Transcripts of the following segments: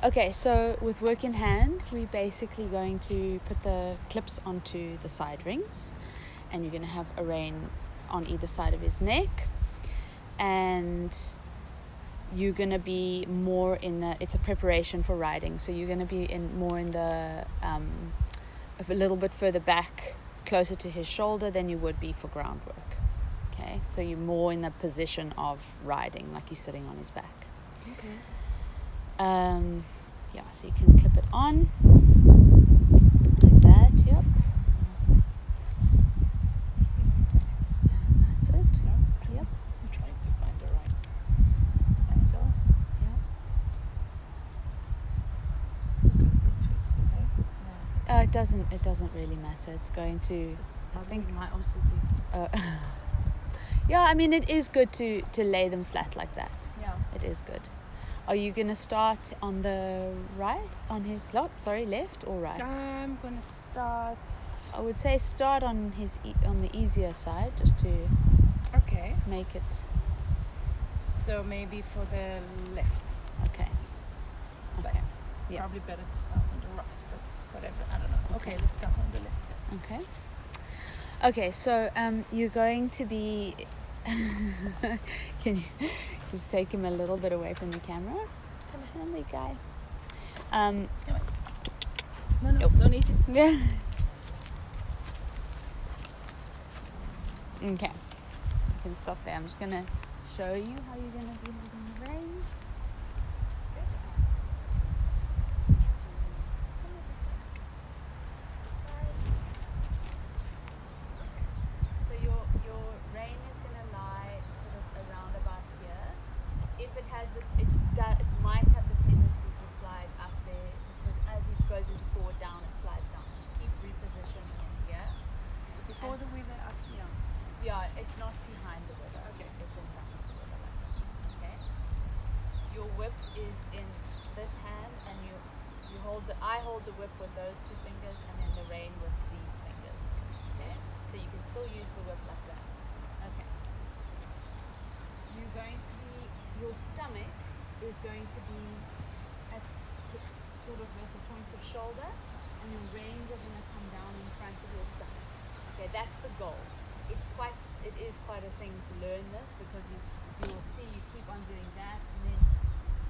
Okay, so with work in hand, we're basically going to put the clips onto the side rings, and you're going to have a rein on either side of his neck, and you're going to be more in the, it's a preparation for riding, so you're going to be more in the, a little bit further back, closer to his shoulder than you would be for groundwork. Okay, so you're more in the position of riding, like you're sitting on his back. Okay. Yeah, so you can clip it on like that. Yep. That's it. Yep. I'm trying to find the right angle. Yep. It's not going to be twisted, eh? No. It doesn't really matter. It's going to, I think. My OCD. Yeah, I mean, it is good to lay them flat like that. Yeah. It is good. Are you gonna start on the right, on his left or right? I'm gonna start. I would say start on his on the easier side, just to Okay. make it. So maybe for the left. Okay. But Okay. it's Yeah. probably better to start on the right, but whatever, I don't know. Okay. Okay, let's start on the left. Okay. Okay, so you're going to be. Can you just take him a little bit away from the camera? Come on, lovely guy. No, Nope. don't eat it. Yeah. Okay. You can stop there. I'm just gonna show you how you're gonna be holding the reins. So your rein is gonna lie sort of around about here. If it has it might have the tendency to slide up there, because as it goes into forward down, it slides down. Just keep repositioning it here. Before the wheel up here. Yeah, it's not behind the wither. Okay, it's in front of the wither like that. Okay. Your whip is in this hand, and I hold the whip with those two fingers, and then the rein with these fingers. Okay. So you can still use the whip like that. Okay. You're going to be, your stomach is going to be at sort of at the point of shoulder, and your reins are going to come down in front of your stomach. Okay, that's the goal. It is quite a thing to learn this, because you will see you keep on doing that, and then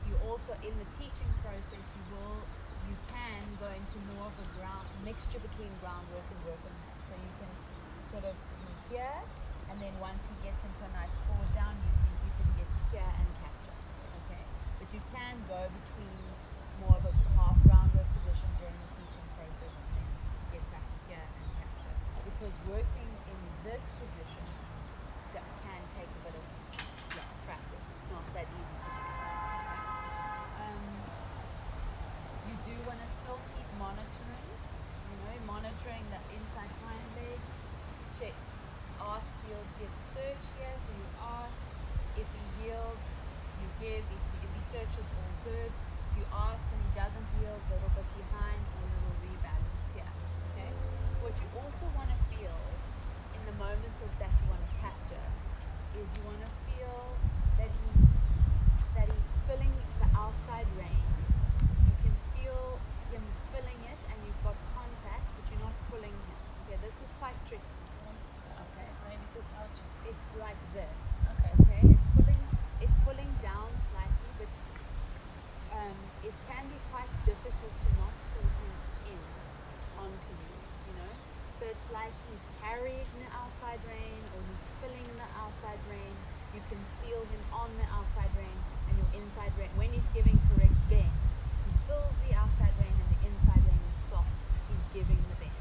you also, in the teaching process, you can go into more of a mixture between groundwork and work in hand. So you can sort of be here, and then once he gets into a nice forward down, you can get to here and capture. Okay, but you can go between more of a half groundwork position during the teaching process, and then get back to here and capture. Because working in this position that can take a bit of practice. It's not that easy to do. You do want to still keep monitoring, monitoring the inside hind leg. Check, you'll give search here, so you ask. If he yields, you give. If he searches, all good. You ask and he doesn't yield, a little bit behind, and a little rebalance here. Okay. What you also want to feel in the moments that you want to capture is you want to feel that he's filling the outside rein. You can feel him filling it, and you've got contact, but you're not pulling him. Okay, this is quite tricky. Okay, it's like this. Okay, it's pulling down slightly, but it can be quite difficult to not pull him in onto you. So it's like he's carrying the outside rein, or he's filling the outside rein. You can feel him on the outside rein and your inside rein. When he's giving correct bend, he fills the outside rein and the inside rein is soft. He's giving the bend.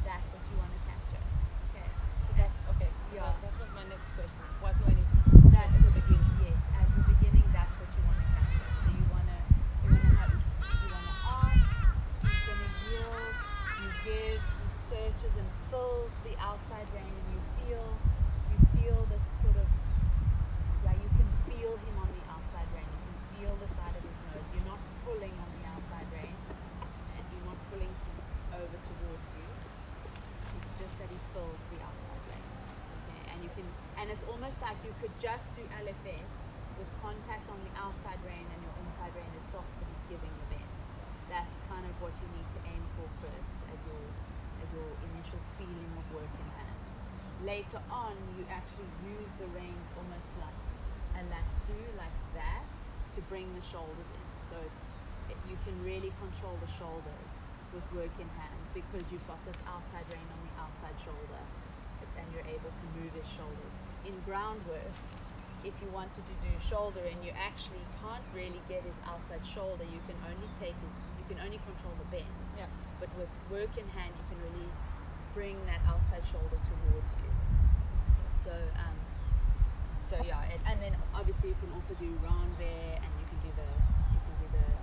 That's what you want to capture. Okay. So that's Okay. Yeah. That was my next question. What do I need to do? That At the beginning. Yes, as the beginning, that's what you want to capture. So you wanna ask, he's gonna yield, you give, he searches and fills the outside rein, and you feel this sort of, you can feel him on the outside rein. You can feel the side of his nose. You're not pulling on the outside rein, and you're not pulling him over towards you. It's just that he fills the outside rein. Okay, and it's almost like you could just do LFS with contact on the outside rein, and your inside rein is soft, but he's giving the bend. later on, you actually use the reins almost like a lasso, like that, to bring the shoulders in. So you can really control the shoulders with work in hand because you've got this outside rein on the outside shoulder, and you're able to move his shoulders. In groundwork, if you wanted to do shoulder and you actually can't really get his outside shoulder, you can only control the bend. Yeah. But with work in hand, you can really bring that outside shoulder towards you. So yeah, and then obviously you can also do round bear, and you can do the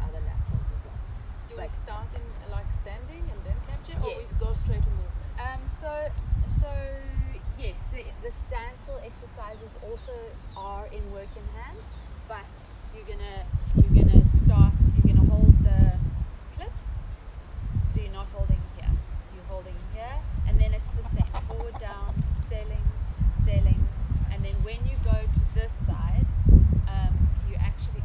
other laterals as well. Do But- we start in like standing and then capture, or Yeah. we go straight to movement? So yes, the standstill exercises also are in work in hand, but you're gonna hold the clips, so you're not holding here. You're holding here, and then it's the same: forward, down, stelling, and then when you go to this side,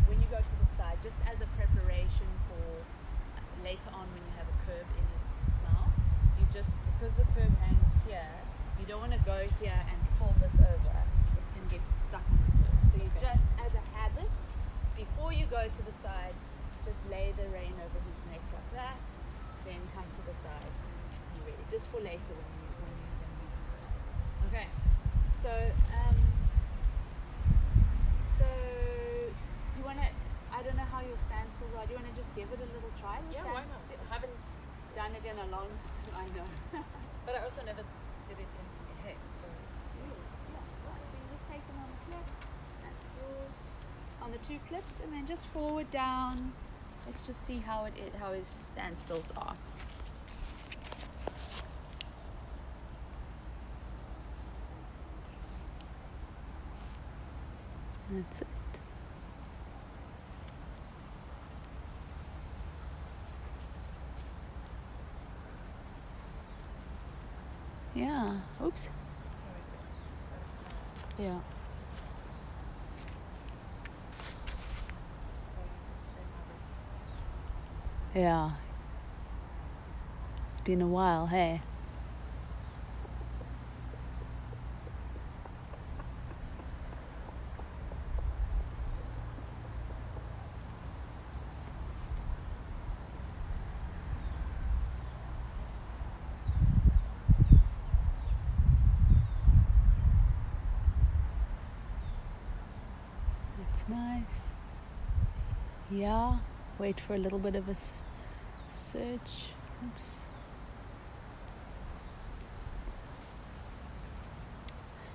when you go to the side, just as a preparation for later on when you have a curve in his mouth, because the curve hangs here, you don't want to go here and pull this over. It can get stuck on the curve. So you just, as a habit, before you go to the side, just lay the rein over his neck like that, then come to the side. Be ready, just for later when you Okay. so do you want to, I don't know how your standstills are. Do you want to just give it a little try? Your Yeah, why not? standstill? I haven't, Done it in a long time, I know. but I also never did it in my head, so Yes, yeah, right. So you just take them on the clip. That's yours. On the 2 clips, and then just forward, down. Let's just see how his standstills are. That's it. Yeah. Oops. sorry. Yeah. Yeah. It's been a while, hey. That's nice. Yeah. Wait for a little bit of a search. Oops.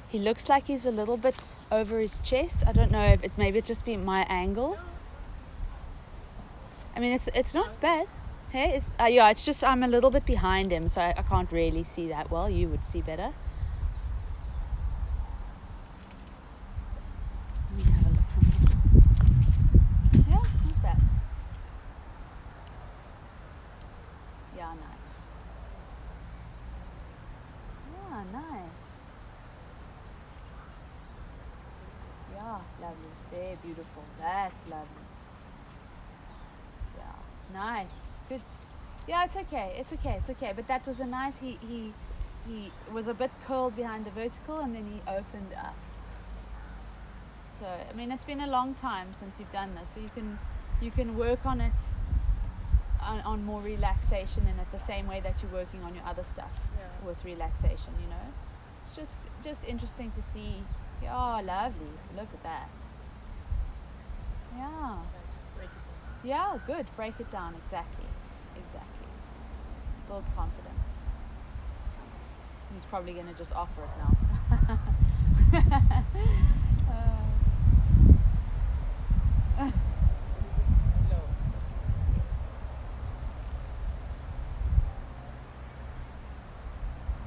He looks like he's a little bit over his chest. I don't know if maybe it's just be my angle. I mean, it's not bad. Hey, yeah, it's just I'm a little bit behind him, so I can't really see that well. You would see better. Let me have a look from here. Yeah, not bad. Yeah, nice. Yeah, nice. Yeah, lovely. They're beautiful. That's lovely. Yeah, nice. Good. Yeah, it's okay. It's okay. It's okay. But that was a nice. He was a bit curled behind the vertical, and then he opened up. So I mean, it's been a long time since you've done this, so you can work on it on more relaxation, and at the same way that you're working on your other stuff Yeah. with relaxation. You know, it's just interesting to see. Oh, lovely! Look at that. Yeah. Yeah, just break it down. Yeah, good. Break it down. Exactly. Build confidence. He's probably going to just offer it now. Slow.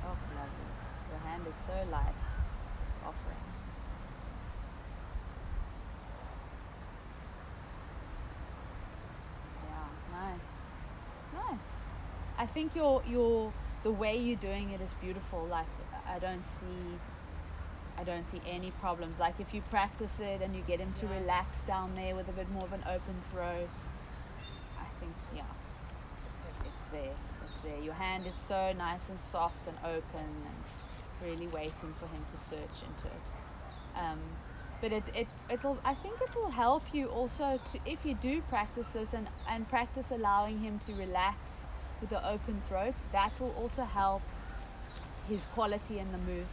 Oh, lovely. Your hand is so light. Just offering. Yeah, nice. I think the way you're doing it is beautiful. Like I don't see any problems. Like if you practice it and you get him to Yeah. relax down there with a bit more of an open throat, I think it's there. Your hand is so nice and soft and open, and really waiting for him to search into it. But I think it will help you also to, if you do practice this and practice allowing him to relax with the open throat, that will also help his quality in the movement.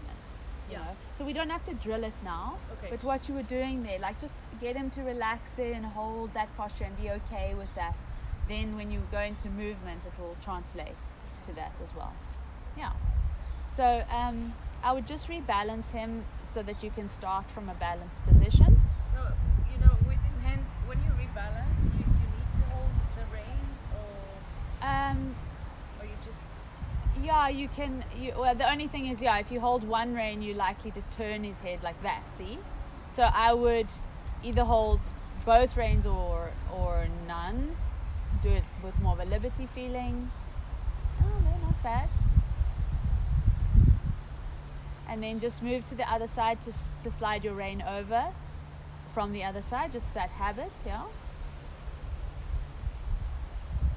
You know? So we don't have to drill it now. Okay. But what you were doing there, like just get him to relax there and hold that posture and be okay with that. Then when you go into movement, it will translate to that as well. Yeah. So I would just rebalance him so that you can start from a balanced position. So, you know, within hand, when you rebalance, you need to hold the reins or you just... Yeah, you can. Well, the only thing is, yeah, if you hold one rein, you're likely to turn his head like that. See, so I would either hold both reins or none. Do it with more of a liberty feeling. Oh, no, not bad. And then just move to the other side to slide your rein over from the other side. Just that habit, yeah.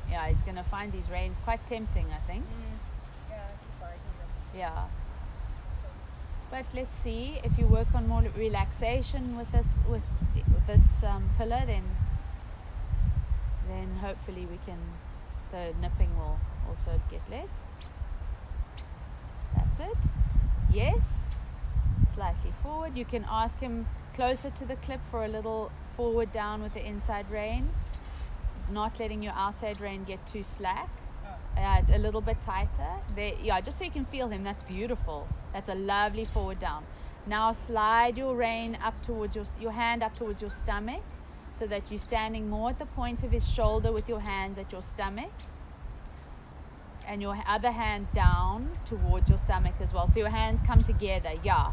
Yeah, he's gonna find these reins quite tempting, I think. Yeah. But let's see if you work on more relaxation with this pillar, then hopefully the nipping will also get less. That's it. Yes. Slightly forward. You can ask him closer to the clip for a little forward down with the inside rein, not letting your outside rein get too slack. A little bit tighter there, yeah, just so you can feel him. That's beautiful. That's a lovely forward down. Now slide your rein up towards your hand up towards your stomach, so that you're standing more at the point of his shoulder with your hands at your stomach, and your other hand down towards your stomach as well, so your hands come together. Yeah.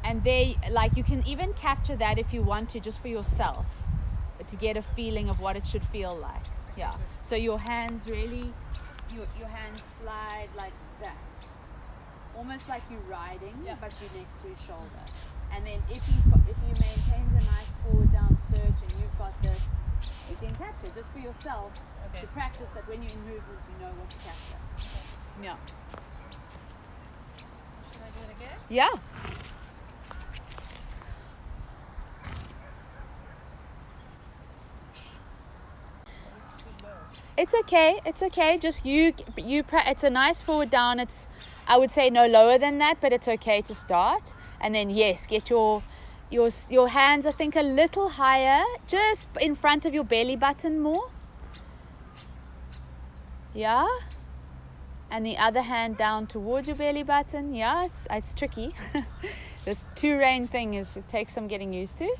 And they, like, you can even capture that if you want to, just for yourself, but to get a feeling of what it should feel like. Yeah. So your hands really, your hands slide like that, almost like you're riding, but you're next to his shoulder. And then if he maintains a nice forward down search and you've got this, you can capture just for yourself to practice that when you're in movement, you know what to capture. Yeah. Should I do it again? Yeah. It's too low. It's okay. It's okay. Just it's a nice forward down. It's, I would say, no lower than that, but it's okay to start. And then yes, get your hands, I think, a little higher, just in front of your belly button more. Yeah. And the other hand down towards your belly button. Yeah, it's tricky. This two rein thing it takes some getting used to.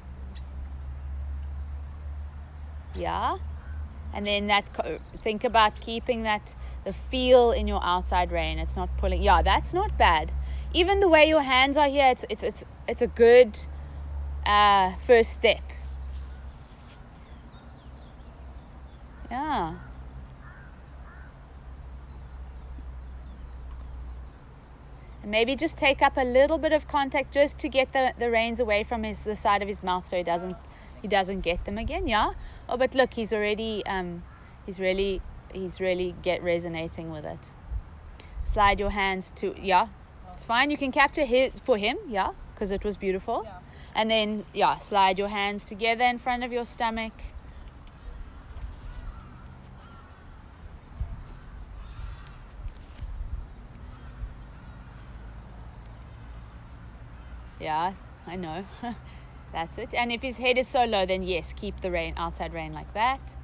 Yeah. And then think about keeping the feel in your outside rein. It's not pulling. Yeah, that's not bad. Even the way your hands are here, it's a good first step. Yeah. And maybe just take up a little bit of contact just to get the reins away from the side of his mouth, so he doesn't get them again. Yeah. Oh, but look, he's already he's really resonating with it. Slide your hands to, yeah, it's fine. You can capture his for him, yeah, because it was beautiful. Yeah. And then, yeah, slide your hands together in front of your stomach. Yeah, I know. That's it. And if his head is so low, then yes, keep the outside rein like that.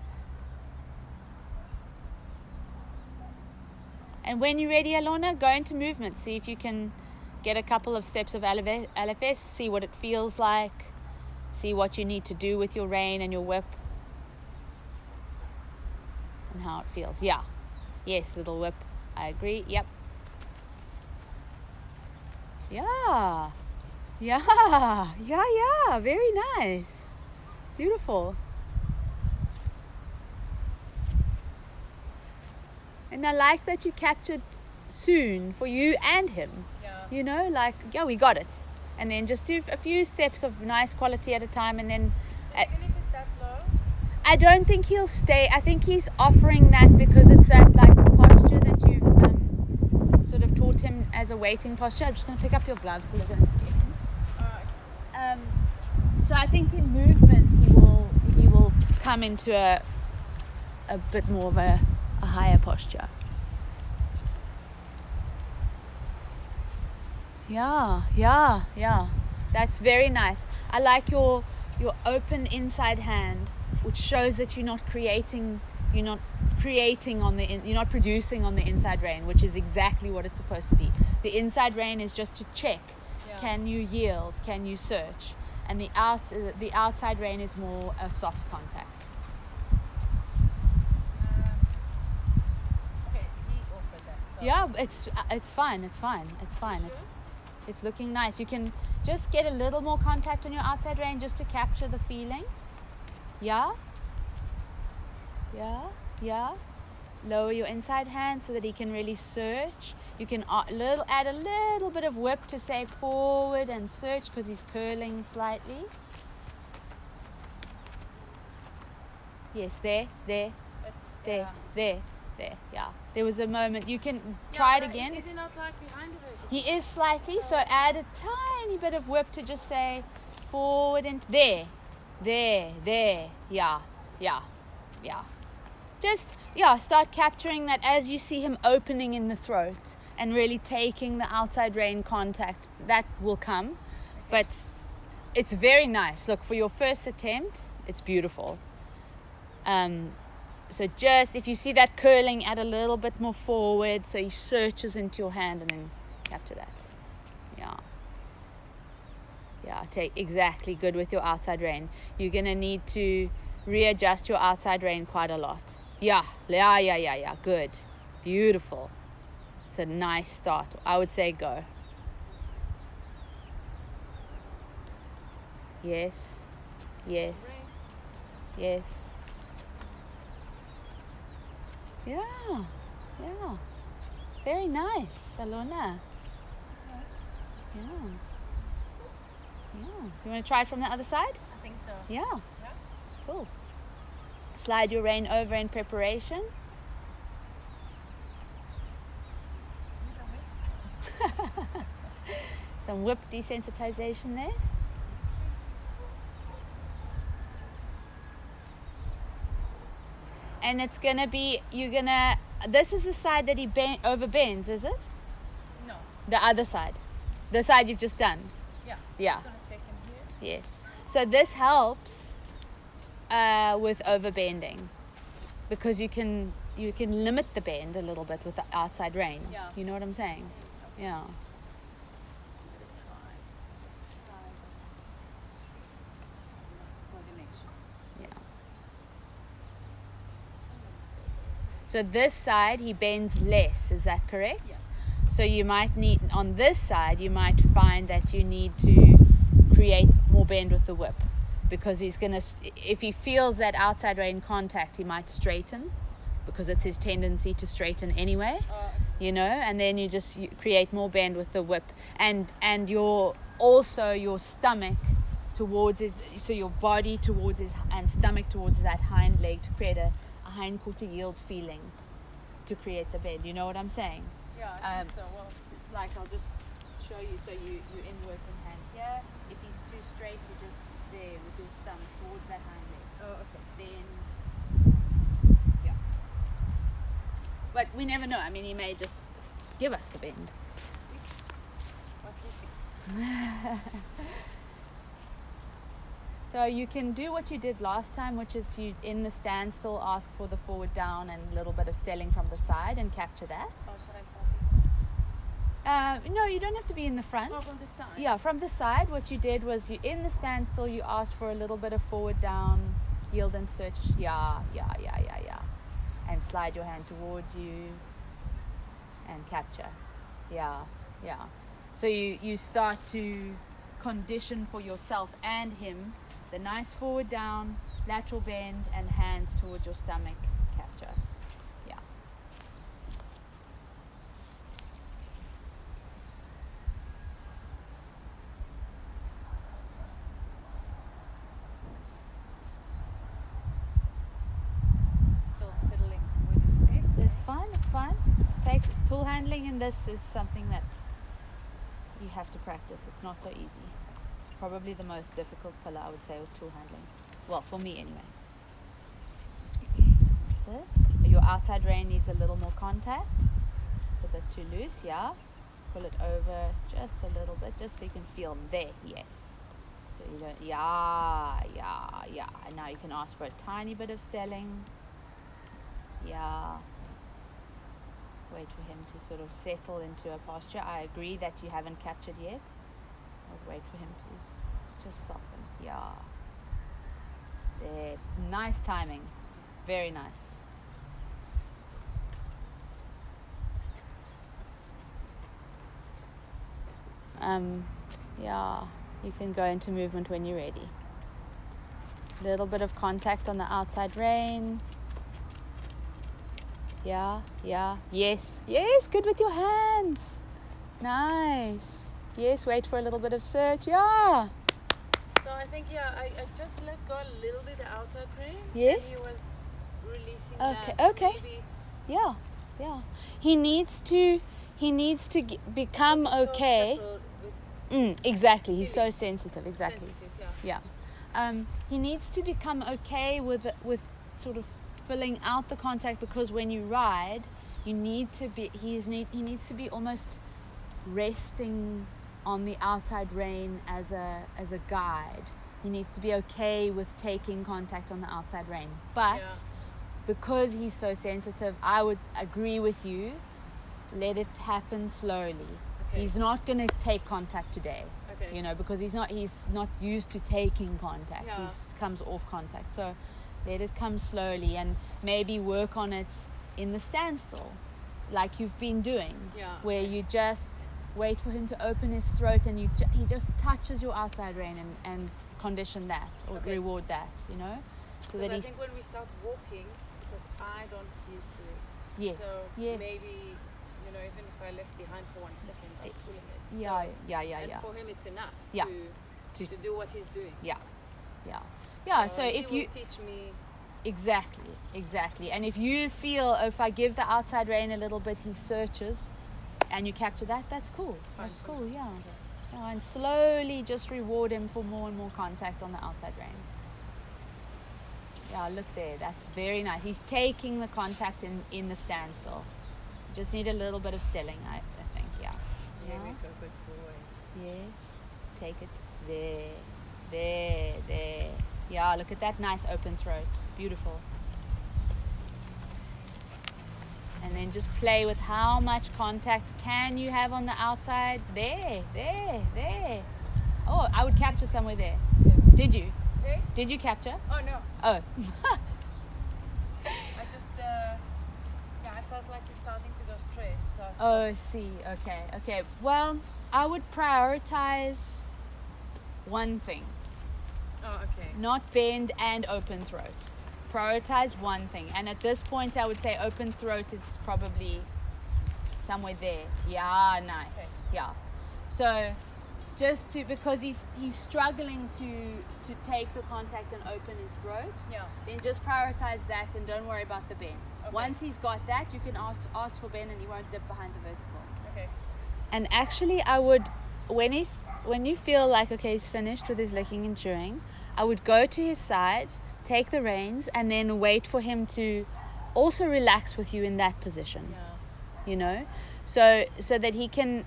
And when you're ready, Alona, go into movement. See if you can get a couple of steps of LFS, see what it feels like, see what you need to do with your rein and your whip, and how it feels. Yeah. Yes, little whip. I agree. Yep. Yeah. Yeah. Very nice. Beautiful. And I like that you captured soon for you and him. Yeah. You know, like, yeah, we got it. And then just do a few steps of nice quality at a time, and then Even if it's that low? I don't think he'll stay. I think he's offering that because it's that like posture that you've sort of taught him as a waiting posture. I'm just going to pick up your gloves so they're going to see it. So I think in movement he will come into a bit more of a higher posture. Yeah. That's very nice. I like your open inside hand, which shows that you're not producing on the inside rein, which is exactly what it's supposed to be. The inside rein is just to check. Yeah. Can you yield? Can you search? And the outside rein is more a soft contact. Okay, he offered that. So Yeah, it's fine. Sure? It's looking nice. You can just get a little more contact on your outside rein just to capture the feeling. Yeah. Lower your inside hand so that he can really search. You can add a little bit of whip to say forward and search because he's curling slightly. Yes, there. but, Yeah. There was a moment. You can try it but again. Is he not like behind the vertical? He is slightly, so add a tiny bit of whip to just say forward and there. Yeah. Just, start capturing that as you see him opening in the throat and really taking the outside rein contact. That will come, but it's very nice. Look, for your first attempt, it's beautiful. So just, if you see that curling, add a little bit more forward so he searches into your hand and then capture that. Take exactly good with your outside rein. You're going to need to readjust your outside rein quite a lot. Yeah, good. Beautiful. It's a nice start. I would say go. Yes. Yeah. Very nice, Alona. Yeah. You want to try it from the other side? I think so. Yeah. Yeah? Cool. Slide your rein over in preparation. Some whip desensitization there. And it's going to be, this is the side that he over bends, is it? No. The other side. The side you've just done. Yeah. Just gonna take him here. Yes. So this helps with over bending because you can limit the bend a little bit with the outside rein. Yeah. You know what I'm saying? Yeah. Yeah. So this side he bends less, is that correct? Yeah. So you might need, on this side, you might find that you need to create more bend with the whip because he's going to, if he feels that outside rein contact, he might straighten because it's his tendency to straighten anyway, and then you create more bend with the whip and your stomach towards so your body towards his, and stomach towards that hind leg to create a hind quarter yield feeling to create the bend. You know what I'm saying? Yeah, I think so. Well, Like I'll just show you. So you in working hand here. If he's too straight, you just there with your stomach towards that hind leg. oh, okay. Bend. Yeah. But we never know. I mean, he may just give us the bend. What do you think? So you can do what you did last time, which is you in the standstill ask for the forward down and a little bit of stelling from the side and capture that. Or should I start this side? No, you don't have to be in the front. Oh, from this side? Yeah, from the side, what you did was you in the standstill, you asked for a little bit of forward down, yield and search. Yeah. And slide your hand towards you and capture. Yeah. So you start to condition for yourself and him the nice forward down, lateral bend, and hands towards your stomach capture. Yeah. Still fiddling with his stick. That's fine. It's fine. Take tool handling, and this is something that you have to practice. It's not so easy. It's probably the most difficult pillar, I would say, with tool handling. Well, for me anyway. That's it. Your outside rein needs a little more contact. It's a bit too loose, yeah. Pull it over just a little bit, just so you can feel there. Yes. So you don't, yeah. And now you can ask for a tiny bit of stelling. Yeah. Wait for him to sort of settle into a posture. I agree that you haven't captured yet. I'll wait for him to just soften. Yeah. There. Nice timing. Very nice. Yeah, you can go into movement when you're ready. Little bit of contact on the outside rein. Yeah, yes, good with your hands. Nice. Yes, wait for a little bit of search. Yeah. So I think I just let go a little bit the outside rein. Yes. And he was releasing Okay, that. okay. Maybe it's Yeah. He needs to become because he's okay. So settled with Exactly. He's so feeling. sensitive. Exactly. Sensitive, yeah. He needs to become okay with sort of filling out the contact, because when you ride, he needs to be almost resting on the outside rein as a guide. He needs to be okay with taking contact on the outside rein. But because he's so sensitive, I would agree with you. Let it happen slowly. Okay. He's not going to take contact today. Okay. You know, because he's not used to taking contact. Yeah. He comes off contact. So let it come slowly, and maybe work on it in the standstill, like you've been doing, where you just wait for him to open his throat, and he just touches your outside rein and condition that, or reward that, you know, so that I think when we start walking, because I don't used to it. Yes. So yes. maybe, even if I left behind for 1 second, I'm pulling it. Yeah. And for him, it's enough. Yeah. To do what he's doing. Yeah. So he if will you teach me. Exactly. And if you feel, if I give the outside rein a little bit, he searches, and you capture that, that's cool. That's cool, yeah. And slowly just reward him for more and more contact on the outside rein. Yeah, look there. That's very nice. He's taking the contact in the standstill. You just need a little bit of stilling, I think, yeah. Here we go, good boy. Yes. Take it there. Yeah, look at that nice open throat. Beautiful. And then just play with how much contact can you have on the outside. There. Oh, I would capture somewhere there. Yeah. Did you? Okay. Did you capture? Oh, no. Oh. I just, I felt like it's starting to go straight. So I see. Okay. Well, I would prioritize one thing. Oh, okay. Not bend and open throat. Prioritize one thing. And at this point, I would say open throat is probably somewhere there. Yeah, nice. Okay. Yeah. So because he's struggling to take the contact and open his throat, then just prioritize that and don't worry about the bend. Okay. Once he's got that, you can ask for bend, and he won't dip behind the vertical. Okay. And actually, I would, when you feel like, okay, he's finished with his licking and chewing, I would go to his side, take the reins, and then wait for him to also relax with you in that position. Yeah. You know, so that he can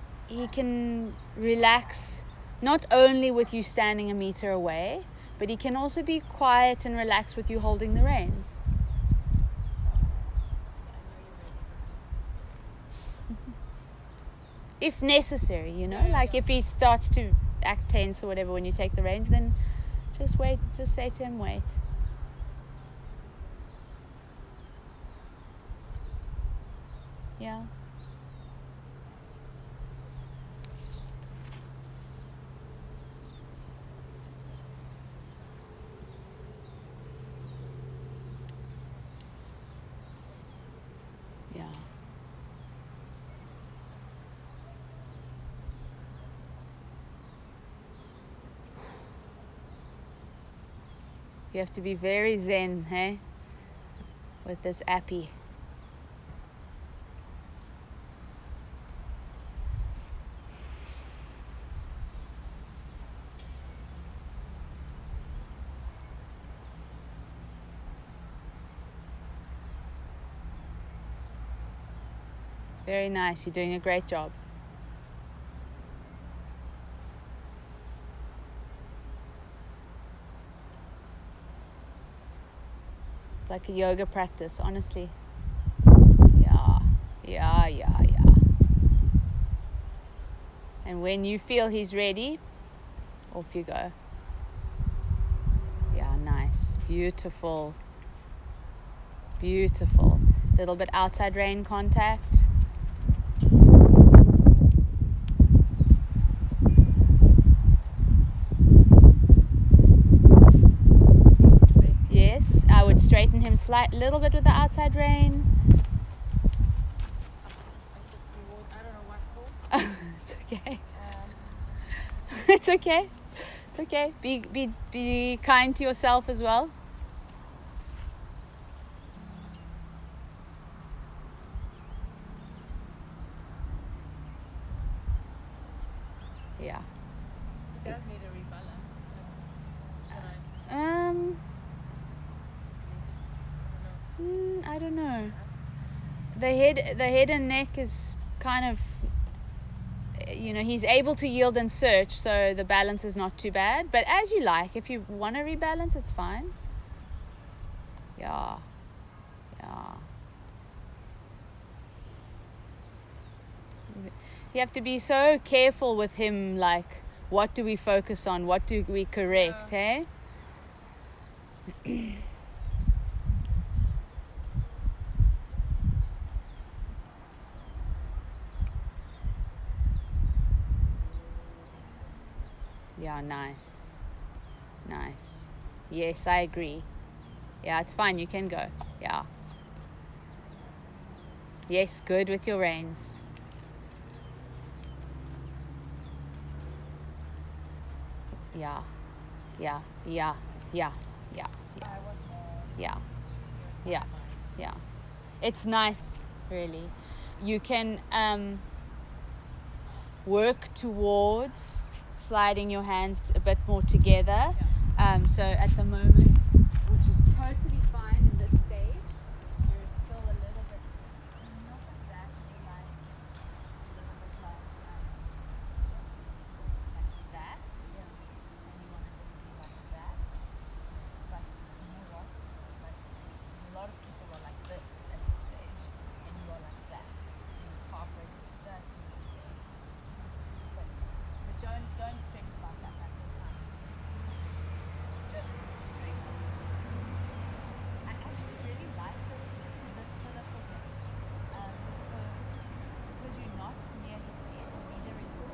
relax, not only with you standing a meter away, but he can also be quiet and relaxed with you holding the reins. If necessary, if he starts to act tense or whatever when you take the reins, then just wait, just say to him, wait. Yeah. Yeah. You have to be very zen, with this appy. Very nice. You're doing a great job. It's like a yoga practice, honestly. Yeah. And when you feel he's ready, off you go. Yeah, nice. Beautiful. Beautiful. Little bit outside rein contact. Yes, I would straighten him little bit with the outside rein. I just reward, I don't know what for. It's okay. It's okay. It's okay. Be kind to yourself as well. Yeah. He does need a rebalance. Should I? I don't know. The head and neck is kind of, he's able to yield and search, so the balance is not too bad. But as you like, if you want to rebalance, it's fine. Yeah. You have to be so careful with him, like, what do we focus on? What do we correct, hey? Yeah, nice. Yes, I agree. Yeah, it's fine. You can go. Yeah. Yes, good with your reins. Yeah. I was more. Yeah. It's nice, really. You can work towards sliding your hands a bit more together. So at the moment, which is totally fine in this stage, you're still a little bit, not exactly like, a little bit like that. Yeah. And you want to just be like that. But you know what? Like, a lot of people are like this at this stage, and you are like that. So you're halfway between that and there. But don't stress about that at the time. Just do what you're doing. I actually really like this pillar for him, because you're not near his head, and neither is your.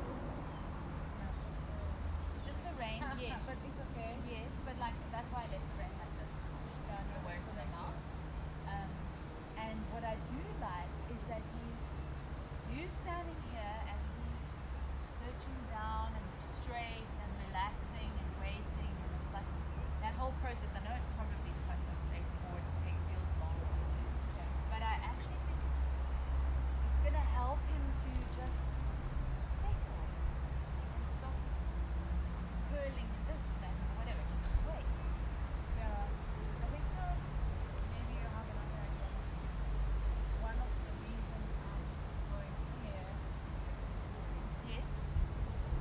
Just the rein, yes. But it's okay. Yes, but like that's why I left the rein like this. Just to do work with him now. And what I do like is that you standing here and he's searching down and straight and relaxing and waiting, and it's like that whole process. I know it probably is quite frustrating or it feels long, but I actually think it's gonna help him to just settle and stop curling this and that or whatever. Just wait. Yeah. I think so. Maybe you have another idea. One of the reasons I'm going here Yes.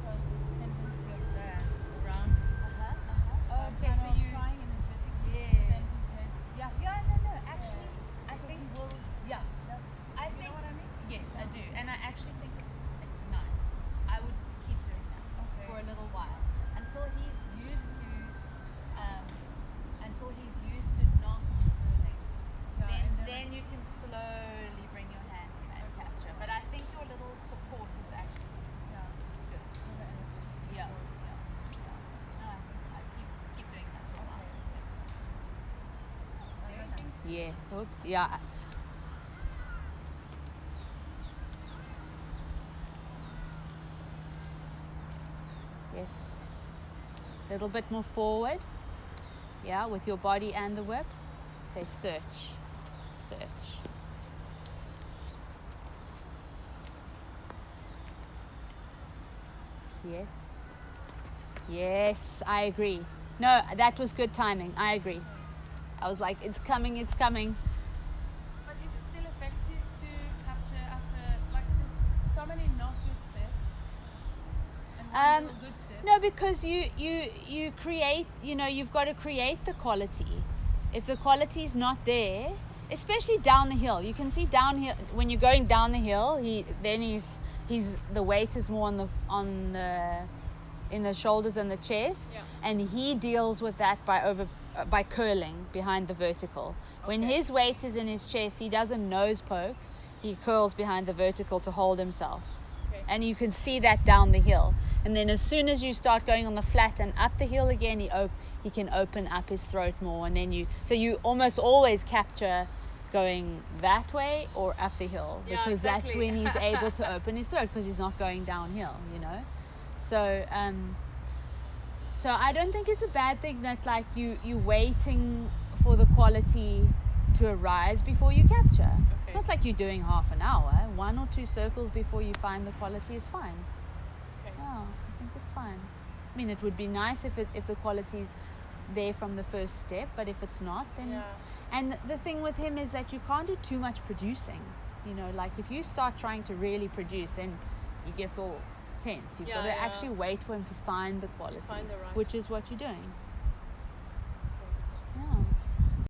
because this tendency of that around. Oh, okay, so you. trying energetically Yes. to send his head. Yeah. No. Actually, I Because think. he will. Yeah. I You think. know what I mean? Yes, I do, and I actually think it's nice. I would keep doing that Okay. for a little while until he's used to not curling. Yeah, and Then you can slowly bring your hand in and capture. But I think your little support is actually it's good. the energy. Yeah. No, I keep doing that for a while. That's very nice. Yeah. Oops. Yeah. Yes. A little bit more forward. Yeah, with your body and the whip. Say search. Yes, I agree. No, that was good timing. I agree. I was like, it's coming. But is it still effective to capture after One little good step. No, because you create, you've got to create the quality. If the quality is not there, especially down the hill, you can see downhill when you're going down the hill. He's the weight is more on the in the shoulders and the chest, Yeah. and he deals with that by curling behind the vertical. When Okay. his weight is in his chest, he doesn't nose poke. He curls behind the vertical to hold himself. Okay. And you can see that down the hill. And then as soon as you start going on the flat and up the hill again, he can open up his throat more. And then you almost always capture going that way or up the hill, Yeah, because that's exactly. when he's able to open his throat, because he's not going downhill, So so I don't think it's a bad thing that like you waiting for the quality to arise before you capture. It's Okay. not like you're doing half an hour. 1 or 2 circles before you find the quality is fine. Okay. Yeah, I think it's fine. I mean, it would be nice if the quality's there from the first step, but if it's not, then... Yeah. And the thing with him is that you can't do too much producing. Like if you start trying to really produce, then he gets all tense. You've Yeah, got to yeah. actually wait for him to find the quality, find the right- which is what you're doing.